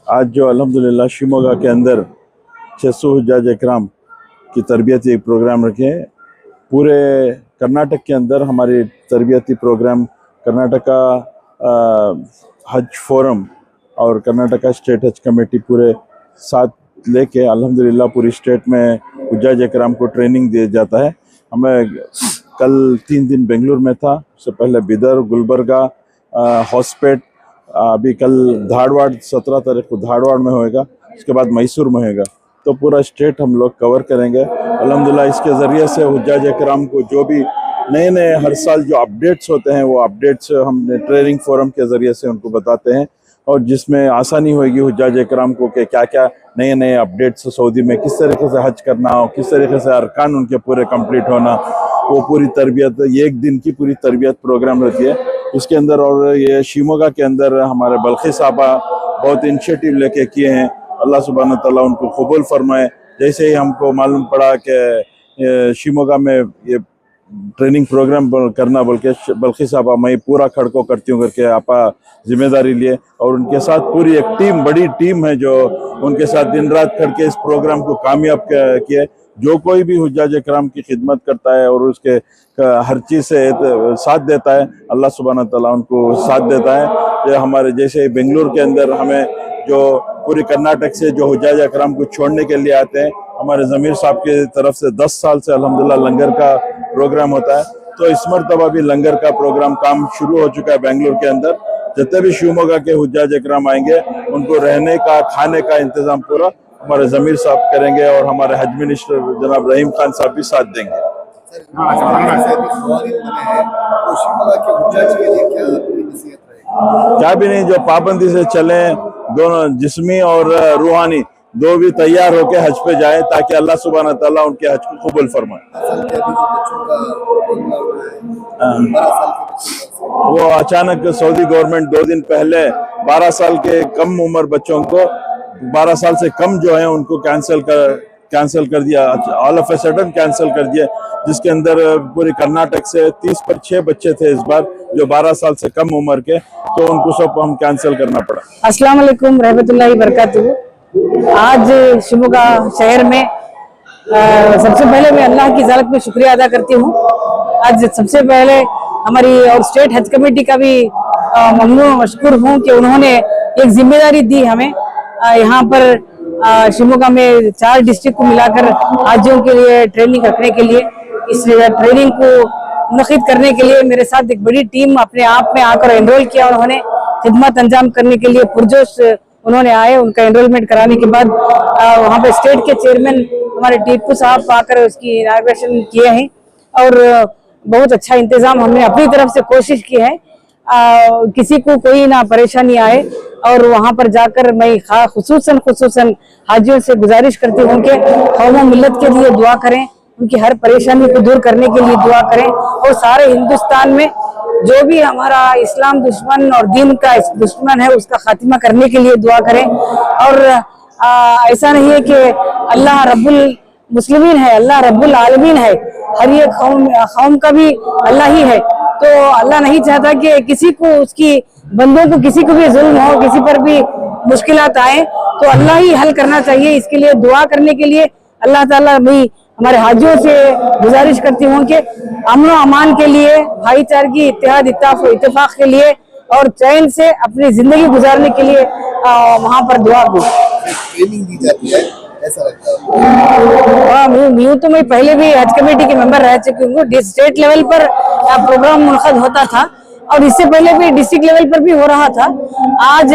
आज जो अल्हम्दुलिल्लाह शिमोगा के अंदर 600 हुज्जाज इकराम की तरबियती प्रोग्राम रखे हैं। पूरे कर्नाटक के अंदर हमारी तरबियती प्रोग्राम कर्नाटका हज फोरम और कर्नाटका स्टेट हज कमेटी पूरे साथ लेके अल्हम्दुलिल्लाह पूरी स्टेट में हुज्जाज इकराम को ट्रेनिंग दिया जाता है। हमें कल 3 दिन बेंगलुरु में था, उससे पहले बिदर, गुलबर्गा, हॉस्पेट, अभी कल धारवाड़ 17 तारीख को धारवाड़ में होएगा, उसके बाद मैसूर में होएगा। तो पूरा स्टेट हम लोग कवर करेंगे अल्हम्दुलिल्लाह। इसके ज़रिए से हुज्जाज इकराम को जो भी नए नए हर साल जो अपडेट्स होते हैं वो अपडेट्स हम ट्रेनिंग फोरम के ज़रिए से उनको बताते हैं, और जिसमें आसानी होगी हुज्जाज इकराम को कि क्या क्या नए नए अपडेट्स सऊदी में किस तरीके से हज करना हो, किस तरीके से अरकान उनके पूरे कंप्लीट होना, वो पूरी तरबियत एक दिन की पूरी तरबियत प्रोग्राम रहती है इसके अंदर। और ये शिमोगा के अंदर हमारे बल्खी साहबा बहुत इनिशिएटिव लेके किए हैं, अल्लाह सुब्हान तआला उनको कबूल फरमाए। जैसे ही हमको मालूम पड़ा कि शिमोगा में ये ट्रेनिंग प्रोग्राम करना बोल के बल्खी साहबा मैं पूरा खड़को करती हूँ करके आपा जिम्मेदारी लिए, और उनके साथ पूरी एक टीम, बड़ी टीम है जो उनके साथ दिन रात खड़के इस प्रोग्राम को कामयाब किए। जो कोई भी हुज्जाज इकराम की खिदमत करता है और उसके हर चीज़ से साथ देता है, अल्लाह सुब्हान तआला उनको साथ देता है। ये हमारे जैसे बेंगलुरु के अंदर हमें जो पूरी कर्नाटक से जो हुज्जाज इकराम को छोड़ने के लिए आते हैं, हमारे ज़मीर साहब की तरफ से 10 साल से अल्हम्दुलिल्लाह लंगर का प्रोग्राम होता है। तो इस मरतबा भी लंगर का प्रोग्राम काम शुरू हो चुका है बेंगलुरु के अंदर। जितने भी शिमोगा के हुज्जाज इकराम आएंगे उनको रहने का, खाने का इंतजाम पूरा हमारे ज़मीर साहब करेंगे, और हमारे हज मिनिस्टर जनाब रहीम खान साहब भी साथ देंगे। क्या भी नहीं, जो पाबंदी से चले, दोनों जिस्मी और रूहानी दो भी तैयार होके हज पे जाए ताकि अल्लाह सुब्हान तआला उनके हज को कबूल फरमाए। वो अचानक सऊदी गवर्नमेंट 2 दिन पहले 12 साल के कम उम्र बच्चों को, 12 साल से कम जो है उनको कैंसिल कर दिया, all of a sudden cancel कर दिया, जिसके अंदर पूरे कर्नाटक से 30 पर 6 बच्चे थे इस बार जो 12 साल से कम उम्र के, तो उनको सब हम कैंसिल करना पड़ा। अस्सलाम वालेकुम रहमतुल्लाहि बरकातुहू। आज शिमोगा शहर में सबसे पहले मैं अल्लाह की ज़ात में शुक्रिया अदा करती हूँ। आज सबसे पहले हमारी और स्टेट हज कमेटी का भी ममनून मशकूर हूँ कि उन्होंने एक जिम्मेदारी दी हमें। यहाँ पर शिमोगा में 4 डिस्ट्रिक्ट को मिलाकर हाजियों के लिए ट्रेनिंग रखने के लिए, इस ट्रेनिंग को मुनक़िद करने के लिए मेरे साथ एक बड़ी टीम अपने आप में आकर एनरोल किया। उन्होंने खिदमत अंजाम करने के लिए पुरजोश उन्होंने आए। उनका एनरोलमेंट कराने के बाद वहाँ पे स्टेट के चेयरमैन हमारे टीपू साहब आकर उसकी इनाग्रेशन किए हैं, और बहुत अच्छा इंतजाम हमने अपनी तरफ से कोशिश की है किसी को कोई ना परेशानी आए। और वहाँ पर जाकर मैं खुसूसन हाजियों से गुजारिश करती हूँ कि कौम मिल्लत के लिए दुआ करें, उनकी हर परेशानी को दूर करने के लिए दुआ करें, और सारे हिंदुस्तान में जो भी हमारा इस्लाम दुश्मन और दीन का दुश्मन है उसका खात्मा करने के लिए दुआ करें। और ऐसा नहीं है कि अल्लाह रब्बुल मुस्लिमीन है, अल्लाह रब्बुल आलमीन है, हर एक कौम का भी अल्लाह ही है। तो अल्लाह नहीं चाहता कि किसी को, उसकी बंदों को किसी को भी जुल्म हो, किसी पर भी मुश्किलात आए, तो अल्लाह ही हल करना चाहिए। इसके लिए दुआ करने के लिए अल्लाह ताला भी हमारे हाजियों से गुजारिश करती हूँ कि अमन और अमान के लिए, भाईचारगी, इत्तेहाद, इत्तेफाक के लिए और चैन से अपनी जिंदगी गुजारने के लिए वहाँ पर दुआ को ट्रेनिंग दी जाती है, ऐसा लगता है। यूँ तो मैं पहले भी हज कमेटी के मेंबर रह चुकी हूँ। स्टेट लेवल पर प्रोग्राम मुनक़द होता था और इससे पहले भी डिस्ट्रिक्ट लेवल पर भी हो रहा था। आज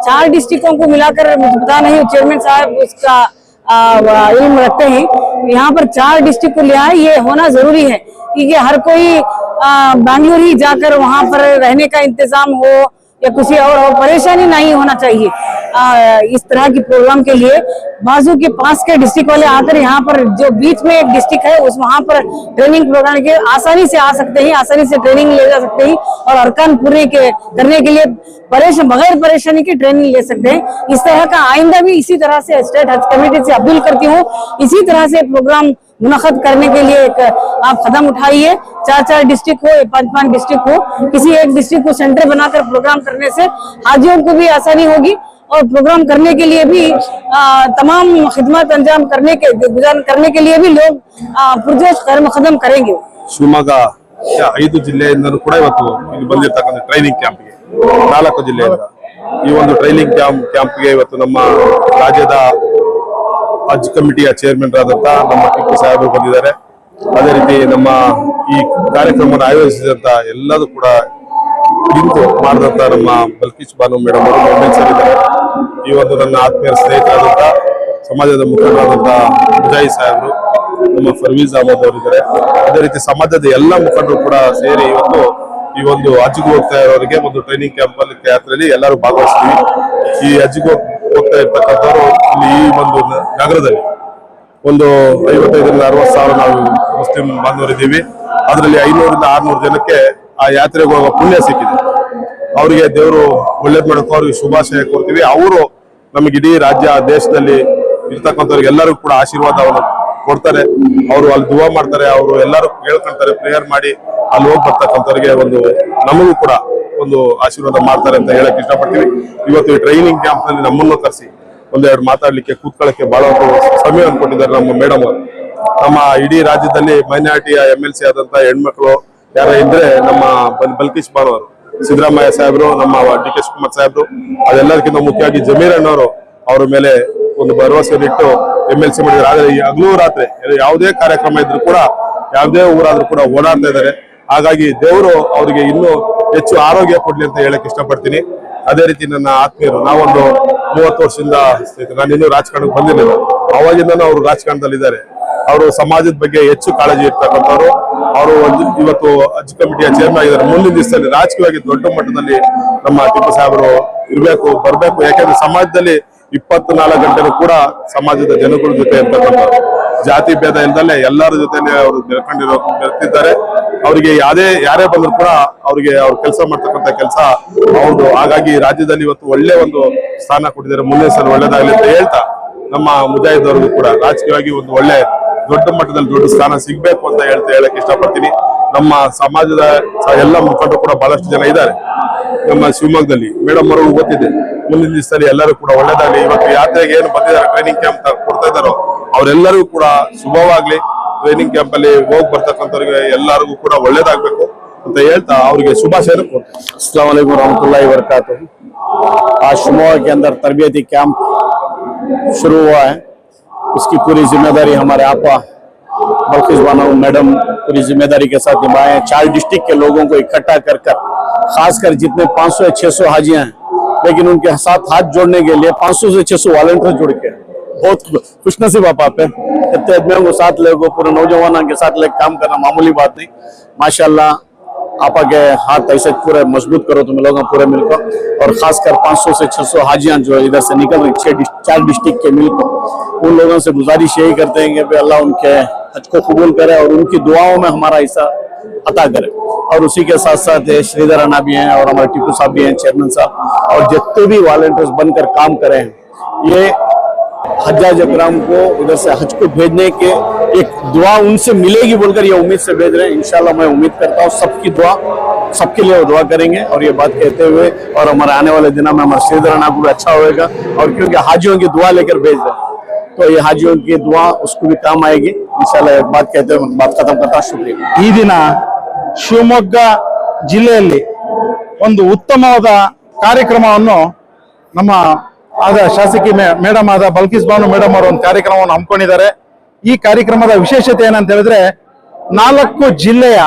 4 डिस्ट्रिक्टों को मिलाकर, मुझे पता नहीं चेयरमैन साहब उसका इल्म रखते हैं, यहाँ पर 4 डिस्ट्रिक्ट को लिया है। ये होना जरूरी है क्योंकि हर कोई बेंगलुरु ही जाकर वहाँ पर रहने का इंतजाम हो या किसी और परेशानी नहीं होना चाहिए। इस तरह की प्रोग्राम के लिए बाजू के पास के डिस्ट्रिक्ट वाले आकर यहाँ पर जो बीच में एक डिस्ट्रिक्ट है उस वहाँ पर ट्रेनिंग प्रोग्राम के आसानी से आ सकते हैं, आसानी से ट्रेनिंग ले जा सकते हैं और अरकान पूरे करने के लिए बगैर परेशानी की ट्रेनिंग ले सकते हैं। इस तरह का आइंदा भी इसी तरह से स्टेट हज कमेटी से अपील करती हूँ, इसी तरह से प्रोग्राम मुनक़द करने के लिए आप कदम उठाइए। 4 डिस्ट्रिक्ट हो या 5 डिस्ट्रिक्ट हो, किसी एक डिस्ट्रिक्ट को सेंटर बनाकर प्रोग्राम करने से हाजियों को भी आसानी होगी और प्रोग्राम करने के लिए भी तमाम खिदमत अंजाम करने के लिए भी लोग पुरजोश कदम करेंगे। ಶಿವಮೊಗ್ಗ 5 ಜಿಲ್ಲೆಯಿಂದಲೂ ಕೂಡ ಇವತ್ತು ಇಲ್ಲಿ ಬಂದಿರತಕ್ಕಂಥ ಟ್ರೈನಿಂಗ್ ಕ್ಯಾಂಪ್ಗೆ 4 ಜಿಲ್ಲೆಯಿಂದ ಈ ಒಂದು ಟ್ರೈನಿಂಗ್ ಕ್ಯಾಂಪ್ಗೆ ಇವತ್ತು ನಮ್ಮ ರಾಜ್ಯದ ಹಜ್ ಕಮಿಟಿಯ ಚೇರ್ಮನ್ ಆದಂತ ನಮ್ಮ ಟಿಪ್ಪು ಸಾಹೇಬರು ಬಂದಿದ್ದಾರೆ. ಅದೇ ರೀತಿ ನಮ್ಮ ಈ ಕಾರ್ಯಕ್ರಮವನ್ನು ಆಯೋಜಿಸಿದಂತ ಎಲ್ಲದೂ ಕೂಡ ನಿಂತು ಮಾಡಿದಂತ ನಮ್ಮ ಬಲ್ಕೀಶ್ ಬಾನು ಮೇಡಮ್ ಅವರು ಸೇರಿದ್ದಾರೆ. ಈ ಒಂದು ನನ್ನ ಆತ್ಮೀಯ ಸ್ನೇಹಿತರಾದಂತ ಸಮಾಜದ ಮುಖಂಡರಾದಂತ ಮುಜಾಹಿದ್ ಸಾಹೇಬರು, ನಮ್ಮ ಫರ್ವೀಜ್ ಅಹಮದ್ ಅವರಿದ್ದಾರೆ. ಅದೇ ರೀತಿ ಸಮಾಜದ ಎಲ್ಲ ಮುಖಂಡರು ಕೂಡ ಸೇರಿ ಇವತ್ತು ಈ ಒಂದು ಹಜ್ಗೆ ಹೋಗ್ತಾ ಇರೋರಿಗೆ ಒಂದು ಟ್ರೈನಿಂಗ್ ಕ್ಯಾಂಪ್ ಅಲ್ಲಿ ಯಾತ್ರೆಯಲ್ಲಿ ಎಲ್ಲರೂ ಭಾಗವಹಿಸ್ತೀವಿ. ಈ ಹಜ್ಗೆ ಹೋಗ್ತಾ ಇರ್ತಕ್ಕಂಥವ್ರು ಇಲ್ಲಿ ಈ ಒಂದು ನಗರದಲ್ಲಿ ಒಂದು 55ರಿಂದ 60 ಸಾವಿರ ನಾವು ಮುಸ್ಲಿಂ ಬಾಂಧವರಿದ್ದೀವಿ. ಅದರಲ್ಲಿ 500ರಿಂದ 600 ಜನಕ್ಕೆ ಆ ಯಾತ್ರೆಗೆ ಹೋಗೋ ಪುಣ್ಯ ಸಿಕ್ಕಿದೆ. ಅವರಿಗೆ ದೇವರು ಒಳ್ಳೇದ್ ಮಾಡಕ್ಕೂ ಅವ್ರಿಗೆ ಶುಭಾಶಯ ಕೋರ್ತೀವಿ. ಅವರು ನಮಗೆ ಇಡೀ ರಾಜ್ಯ ದೇಶದಲ್ಲಿ ಇರ್ತಕ್ಕಂಥವ್ರಿಗೆ ಎಲ್ಲರಿಗೂ ಕೂಡ ಆಶೀರ್ವಾದವನ್ನು ಕೊಡ್ತಾರೆ. ಅವರು ಅಲ್ಲಿ ದುವಾ ಮಾಡ್ತಾರೆ, ಅವರು ಎಲ್ಲರೂ ಕೇಳ್ಕೊಂತಾರೆ, ಪ್ರೇಯರ್ ಮಾಡಿ ಅಲ್ಲಿ ಹೋಗಿ ಬರ್ತಕ್ಕಂಥವ್ರಿಗೆ ಒಂದು ನಮಗೂ ಕೂಡ ಒಂದು ಆಶೀರ್ವಾದ ಮಾಡ್ತಾರೆ ಅಂತ ಹೇಳಕ್ ಇಷ್ಟಪಡ್ತೀವಿ. ಇವತ್ತು ಈ ಟ್ರೈನಿಂಗ್ ಕ್ಯಾಂಪ್ ನಲ್ಲಿ ನಮ್ಮನ್ನು ಕರೆಸಿ ಒಂದೆರಡು ಮಾತಾಡ್ಲಿಕ್ಕೆ ಕೂತ್ಕೊಳ್ಳಕ್ಕೆ ಬಹಳ ಸಮಯವನ್ನು ಕೊಟ್ಟಿದ್ದಾರೆ ನಮ್ಮ ಮೇಡಮ್ ಅವರು. ನಮ್ಮ ಇಡೀ ರಾಜ್ಯದಲ್ಲಿ ಮೈನಾರಿಟಿಯ MLC ಆದಂತ ಹೆಣ್ಮಕ್ಳು ಯಾರ ಇದ್ರೆ ನಮ್ಮ ಬಲ್ಕೀಶ್ ಬಾನು ಅವರು, ಸಿದ್ದರಾಮಯ್ಯ ಸಾಹೇಬರು, ನಮ್ಮ DK ಶಿವಕುಮಾರ್ ಸಾಹೇಬರು, ಅದೆಲ್ಲರಿಗಿಂತ ಮುಖ್ಯವಾಗಿ ಜಮೀರ್ ಅಣ್ಣವರು ಅವರ ಮೇಲೆ ಒಂದು ಭರವಸೆಯನ್ನಿಟ್ಟು MLC ಮಾಡಿದ್ದಾರೆ. ಆದ್ರೆ ಈ ಹಗಲು ರಾತ್ರಿ ಯಾವುದೇ ಕಾರ್ಯಕ್ರಮ ಇದ್ರು ಕೂಡ ಯಾವುದೇ ಊರಾದ್ರೂ ಕೂಡ ಓಡಾಡ್ತಾ ಇದ್ದಾರೆ. ಹಾಗಾಗಿ ದೇವರು ಅವರಿಗೆ ಇನ್ನೂ ಹೆಚ್ಚು ಆರೋಗ್ಯ ಕೊಡ್ಲಿ ಅಂತ ಹೇಳಕ್ ಇಷ್ಟಪಡ್ತೀನಿ. ಅದೇ ರೀತಿ ನನ್ನ ಆತ್ಮೀಯರು, ನಾವೊಂದು 30 ವರ್ಷದಿಂದ ನಾನು ಇನ್ನೂ ರಾಜಕಾರಣಕ್ಕೆ ಬಂದಿರಲಿಲ್ಲ, ಅವಾಗಿಂದನೂ ಅವರು ರಾಜಕಾರಣದಲ್ಲಿದ್ದಾರೆ. ಅವರು ಸಮಾಜದ ಬಗ್ಗೆ ಹೆಚ್ಚು ಕಾಳಜಿ ಇರ್ತಕ್ಕಂಥವ್ರು. ಅವರು ಇವತ್ತು ಹಜ್ ಕಮಿಟಿಯ ಚೇರ್ಮನ್ ಆಗಿದ್ದಾರೆ. ಮುಂದಿನ ದಿವಸದಲ್ಲಿ ರಾಜಕೀಯವಾಗಿ ದೊಡ್ಡ ಮಟ್ಟದಲ್ಲಿ ನಮ್ಮ ಟಿಪ್ಪು ಸಾಹೇಬರು ಬರ್ಬೇಕು. ಯಾಕಂದ್ರೆ ಸಮಾಜದಲ್ಲಿ 24 ಗಂಟೆನೂ ಕೂಡ ಸಮಾಜದ ಜನಗಳ ಜೊತೆ ಇರ್ತಕ್ಕಂಥವ್ರು, ಜಾತಿ ಭೇದ ಇಲ್ದಲ್ಲೇ ಎಲ್ಲರ ಜೊತೆನೆ ಅವರು ಬೆರೆತಿದ್ದಾರೆ. ಅವರಿಗೆ ಯಾರೇ ಬಂದ್ರು ಕೂಡ ಅವ್ರಿಗೆ ಅವ್ರು ಕೆಲಸ ಮಾಡ್ತಕ್ಕಂಥ ಕೆಲಸ ಅವ್ರದ್ದು. ಹಾಗಾಗಿ ರಾಜ್ಯದಲ್ಲಿ ಇವತ್ತು ಒಳ್ಳೆ ಒಂದು ಸ್ಥಾನ ಕೊಟ್ಟಿದ್ದಾರೆ. ಮುಂದಿನ ಸಲ ಒಳ್ಳೇದಾಗ್ಲಿ ಅಂತ ಹೇಳ್ತಾ ನಮ್ಮ ಮುಜಾಹಿದ್ ಅವ್ರಿಗೂ ಕೂಡ ರಾಜಕೀಯವಾಗಿ ಒಂದು ಒಳ್ಳೆ ದೊಡ್ಡ ಮಟ್ಟದಲ್ಲಿ ದೊಡ್ಡ ಸ್ಥಾನ ಸಿಗ್ಬೇಕು ಅಂತ ಹೇಳಕ್ ಇಷ್ಟಪಡ್ತೀನಿ. ನಮ್ಮ ಸಮಾಜದ ಎಲ್ಲ ಮುಖಂಡರು ಕೂಡ ಬಹಳಷ್ಟು ಜನ ಇದ್ದಾರೆ ನಮ್ಮ ಶಿವಮೊಗ್ಗದಲ್ಲಿ. ಮೇಡಮ್ ಅವರು ಗೊತ್ತಿದೆ. ಮುಂದಿನ ದಿವಸದಲ್ಲಿ ಎಲ್ಲರೂ ಕೂಡ ಒಳ್ಳೇದಾಗ್ಲಿ. ಇವತ್ತು ಯಾತ್ರೆಗೆ ಏನು ಬಂದಿದ್ದಾರೆ, ಟ್ರೈನಿಂಗ್ ಕ್ಯಾಂಪ್ ಕೊಡ್ತಾ ಇದ್ದಾರೋ ಅವರೆಲ್ಲರೂ ಕೂಡ ಶುಭವಾಗ್ಲಿ. ಟ್ರೈನಿಂಗ್ ಕ್ಯಾಂಪ್ ಅಲ್ಲಿ ಹೋಗಿ ಬರ್ತಕ್ಕಂಥವ್ರಿಗೆ ಎಲ್ಲರಿಗೂ ಕೂಡ ಒಳ್ಳೇದಾಗ್ಬೇಕು ಅಂತ ಹೇಳ್ತಾ ಅವರಿಗೆ ಶುಭಾಶಯ ಕೊಡ್ತೀನಿ. अस्सलाम वालेकुम रहमतुल्लाहि व बरकातहू। आज शिमोगा के अंदर तरबियती कैंप शुरू हुआ है। उसकी पूरी जिम्मेदारी हमारे आपा बल्कीश बानो मैडम पूरी जिम्मेदारी के साथ निभाए हैं। 4 डिस्ट्रिक्ट के लोगों को इकट्ठा कर खासकर जितने 500 या 600 हाजियां हैं, लेकिन उनके साथ हाथ जोड़ने के लिए 500 से 600 वॉलंटियर जुड़ के बहुत खुशनसीब आप पे इतने आदमियों को साथ लेकर पूरे नौजवानों के साथ लेकर काम करना मामूली बात नहीं। माशाल्लाह आपा के हाथ ऐसे पूरे मजबूत करो तुम लोग पूरे मिलकर। और खासकर 500 से 600 हाजियां जो इधर से निकल रही 4 डिस्ट्रिक्ट के मिलकर, उन लोगों से गुजारिश यही करते हैं कि अल्लाह उनके हज को कबूल करे और उनकी दुआओं में हमारा हिस्सा अता करे। और उसी के साथ साथ श्रीधर अन्ना भी हैं और हमारे टीपू साहब भी हैं, चेयरमैन साहब, और जितने भी वॉलंटियर्स बनकर काम कर रहे हैं, ये हज्जाज अकराम को उधर से हज को भेजने के एक दुआ उनसे मिलेगी बोलकर ये उम्मीद से भेज रहे हैं। इंशाल्लाह मैं उम्मीद करता हूँ सबकी दुआ, सबके लिए वो दुआ करेंगे। और ये बात कहते हुए और हमारे आने वाले दिनों में हमारे श्रीधर अन्ना को भी अच्छा होगा, और क्योंकि हाजियों की दुआ लेकर भेज रहे हैं तो ये हाजियों की दुआ उसको भी काम आएगी इंशाल्लाह। एक बात कहते हुए बात खत्म करता हूं। शुक्रिया। ಈ ದಿನ ಶಿವಮೊಗ್ಗ ಜಿಲ್ಲೆಯಲ್ಲಿ ಒಂದು ಉತ್ತಮವಾದ ಕಾರ್ಯಕ್ರಮವನ್ನು ನಮ್ಮ ಆದ ಶಾಸಕಿ ಮೇಡಮ್ ಆದ ಬಲ್ಕೀಶ್ ಬಾನು ಮೇಡಮ್ ಅವರು ಒಂದು ಕಾರ್ಯಕ್ರಮವನ್ನು ಹಮ್ಮಿಕೊಂಡಿದ್ದಾರೆ. ಈ ಕಾರ್ಯಕ್ರಮದ ವಿಶೇಷತೆ ಏನಂತ ಹೇಳಿದ್ರೆ 4 ಜಿಲ್ಲೆಯ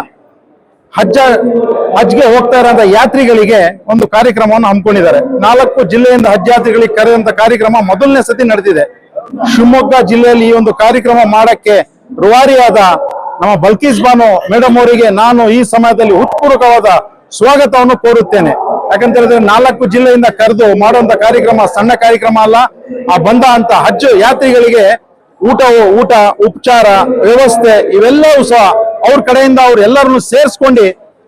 ಹಜ್ಗೆ ಹೋಗ್ತಾ ಇರೋಂಥ ಯಾತ್ರಿಗಳಿಗೆ ಒಂದು ಕಾರ್ಯಕ್ರಮವನ್ನು ಹಮ್ಮಿಕೊಂಡಿದ್ದಾರೆ. 4 ಜಿಲ್ಲೆಯಿಂದ ಹಜ್ ಯಾತ್ರಿಗಳಿಗೆ ಕರೆದಂತ ಕಾರ್ಯಕ್ರಮ ಮೊದಲನೇ ಸತಿ ನಡೆದಿದೆ. ಶಿವಮೊಗ್ಗ ಜಿಲ್ಲೆಯಲ್ಲಿ ಈ ಒಂದು ಕಾರ್ಯಕ್ರಮ ಮಾಡಕ್ಕೆ ರೂವಾರಿಯಾದ ನಮ್ಮ ಬಲ್ಕೀಶ್ ಬಾನು ಮೇಡಮ್ ಅವರಿಗೆ ನಾನು ಈ ಸಮಯದಲ್ಲಿ ಹೃತ್ಪೂರ್ವಕವಾದ ಸ್ವಾಗತವನ್ನು ಕೋರುತ್ತೇನೆ. ಯಾಕಂತ ಹೇಳಿದ್ರೆ 4 ಜಿಲ್ಲೆಯಿಂದ ಕರೆದು ಮಾಡುವಂತ ಕಾರ್ಯಕ್ರಮ ಸಣ್ಣ ಕಾರ್ಯಕ್ರಮ ಅಲ್ಲ. ಆ ಬಂದ ಅಂತ ಹಜ್ ಯಾತ್ರಿಗಳಿಗೆ ಊಟ, ಉಪಚಾರ ವ್ಯವಸ್ಥೆ ಇವೆಲ್ಲವೂ ಸಹ ಅವ್ರ ಕಡೆಯಿಂದ ಅವ್ರು ಎಲ್ಲರನ್ನು ಸೇರಿಸ್ಕೊಂಡು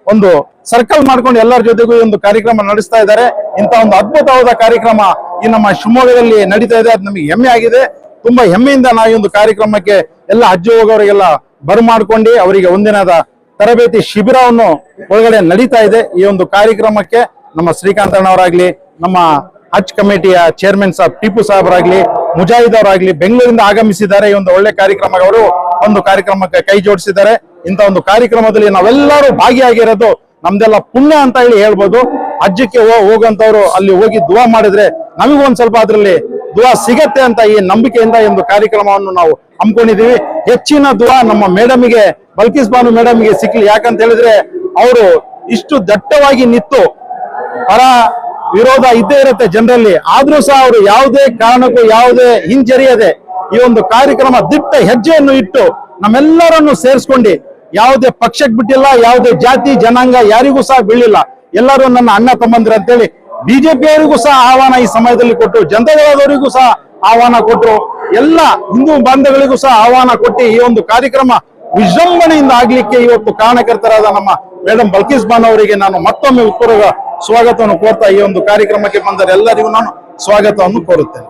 ಒಂದು ಸರ್ಕಲ್ ಮಾಡ್ಕೊಂಡು ಎಲ್ಲರ ಜೊತೆಗೂ ಒಂದು ಕಾರ್ಯಕ್ರಮ ನಡೆಸ್ತಾ ಇದ್ದಾರೆ. ಇಂತ ಒಂದು ಅದ್ಭುತವಾದ ಕಾರ್ಯಕ್ರಮ ಈ ನಮ್ಮ ಶಿವಮೊಗ್ಗದಲ್ಲಿ ನಡೀತಾ ಇದೆ. ಅದು ನಮಗೆ ಹೆಮ್ಮೆ ಆಗಿದೆ. ತುಂಬಾ ಹೆಮ್ಮೆಯಿಂದ ನಾವು ಈ ಒಂದು ಕಾರ್ಯಕ್ರಮಕ್ಕೆ ಎಲ್ಲ ಹಜ್ ಹೋಗೋರಿಗೆಲ್ಲ ಬರಮಾಡ್ಕೊಂಡು ಅವರಿಗೆ ಒಂದಿನದ ತರಬೇತಿ ಶಿಬಿರವನ್ನು ಒಳಗಡೆ ನಡೀತಾ ಇದೆ. ಈ ಒಂದು ಕಾರ್ಯಕ್ರಮಕ್ಕೆ ನಮ್ಮ ಶ್ರೀಕಾಂತ್ ಅಣ್ಣವರಾಗ್ಲಿ, ನಮ್ಮ ಹಜ್ ಕಮಿಟಿಯ ಚೇರ್ಮನ್ ಸಾಬ್ ಟಿಪ್ಪು ಸಾಹೇಬರಾಗ್ಲಿ, ಮುಜಾಹಿದ್ ಅವರಾಗ್ಲಿ ಬೆಂಗಳೂರಿಂದ ಆಗಮಿಸಿದ್ದಾರೆ. ಈ ಒಂದು ಒಳ್ಳೆ ಕಾರ್ಯಕ್ರಮ ಅವರು ಒಂದು ಕಾರ್ಯಕ್ರಮಕ್ಕೆ ಕೈ ಜೋಡಿಸಿದ್ದಾರೆ. ಇಂಥ ಒಂದು ಕಾರ್ಯಕ್ರಮದಲ್ಲಿ ನಾವೆಲ್ಲರೂ ಭಾಗಿಯಾಗಿರೋದು ನಮ್ದೆಲ್ಲ ಪುಣ್ಯ ಅಂತ ಹೇಳಿ ಹೇಳ್ಬೋದು. ಹಜ್ಜಕ್ಕೆ ಹೋಗಂತವ್ರು ಅಲ್ಲಿ ಹೋಗಿ ದುವಾ ಮಾಡಿದ್ರೆ ನಮಗೂ ಒಂದ್ ಸ್ವಲ್ಪ ಅದರಲ್ಲಿ ದುವಾ ಸಿಗತ್ತೆ ಅಂತ ಈ ನಂಬಿಕೆಯಿಂದ ಈ ಒಂದು ಕಾರ್ಯಕ್ರಮವನ್ನು ನಾವು ಹಮ್ಮಿಕೊಂಡಿದೀವಿ. ಹೆಚ್ಚಿನ ದುವಾ ನಮ್ಮ ಮೇಡಮ್ಗೆ, ಬಲ್ಕಿಸ್ ಬಾನು ಮೇಡಮ್ಗೆ ಸಿಕ್ಲಿ. ಯಾಕಂತ ಹೇಳಿದ್ರೆ ಅವರು ಇಷ್ಟು ದಟ್ಟವಾಗಿ ನಿಂತು, ಪರ ವಿರೋಧ ಇದ್ದೇ ಇರುತ್ತೆ ಜನರಲ್ಲಿ, ಆದ್ರೂ ಸಹ ಅವರು ಯಾವುದೇ ಕಾರಣಕ್ಕೂ ಯಾವುದೇ ಹಿಂಜರಿಯದೆ ಈ ಒಂದು ಕಾರ್ಯಕ್ರಮ ದಿಟ್ಟ ಹೆಜ್ಜೆಯನ್ನು ಇಟ್ಟು ನಮ್ಮೆಲ್ಲರನ್ನು ಸೇರಿಸ್ಕೊಂಡು ಯಾವುದೇ ಪಕ್ಷಕ್ಕೆ ಬಿಟ್ಟಿಲ್ಲ, ಯಾವುದೇ ಜಾತಿ ಜನಾಂಗ ಯಾರಿಗೂ ಸಹ ಬೀಳಿಲ್ಲ. ಎಲ್ಲರೂ ನನ್ನ ಅಣ್ಣ ತಮ್ಮಂದಿರ ಅಂತೇಳಿ ಬಿಜೆಪಿಯವರಿಗೂ ಸಹ ಆಹ್ವಾನ ಈ ಸಮಯದಲ್ಲಿ ಕೊಟ್ಟು, ಜನತಾದಳದವರಿಗೂ ಸಹ ಆಹ್ವಾನ ಕೊಟ್ಟರು, ಎಲ್ಲ ಹಿಂದೂ ಬಾಂಧವರಿಗೂ ಸಹ ಆಹ್ವಾನ ಕೊಟ್ಟು ಈ ಒಂದು ಕಾರ್ಯಕ್ರಮ ವಿಜೃಂಭಣೆಯಿಂದ ಆಗ್ಲಿಕ್ಕೆ ಇವತ್ತು ಕಾರಣಕರ್ತರಾದ ನಮ್ಮ ಮೇಡಮ್ ಬಲ್ಕಿಸ್ ಬಾನು ಅವರಿಗೆ ನಾನು ಮತ್ತೊಮ್ಮೆ ಉತ್ಪೂರ್ವ ಸ್ವಾಗತವನ್ನು ಕೋರ್ತಾ ಈ ಒಂದು ಕಾರ್ಯಕ್ರಮಕ್ಕೆ ಬಂದರೆ ಎಲ್ಲರಿಗೂ ನಾನು ಸ್ವಾಗತವನ್ನು ಕೋರುತ್ತೇನೆ.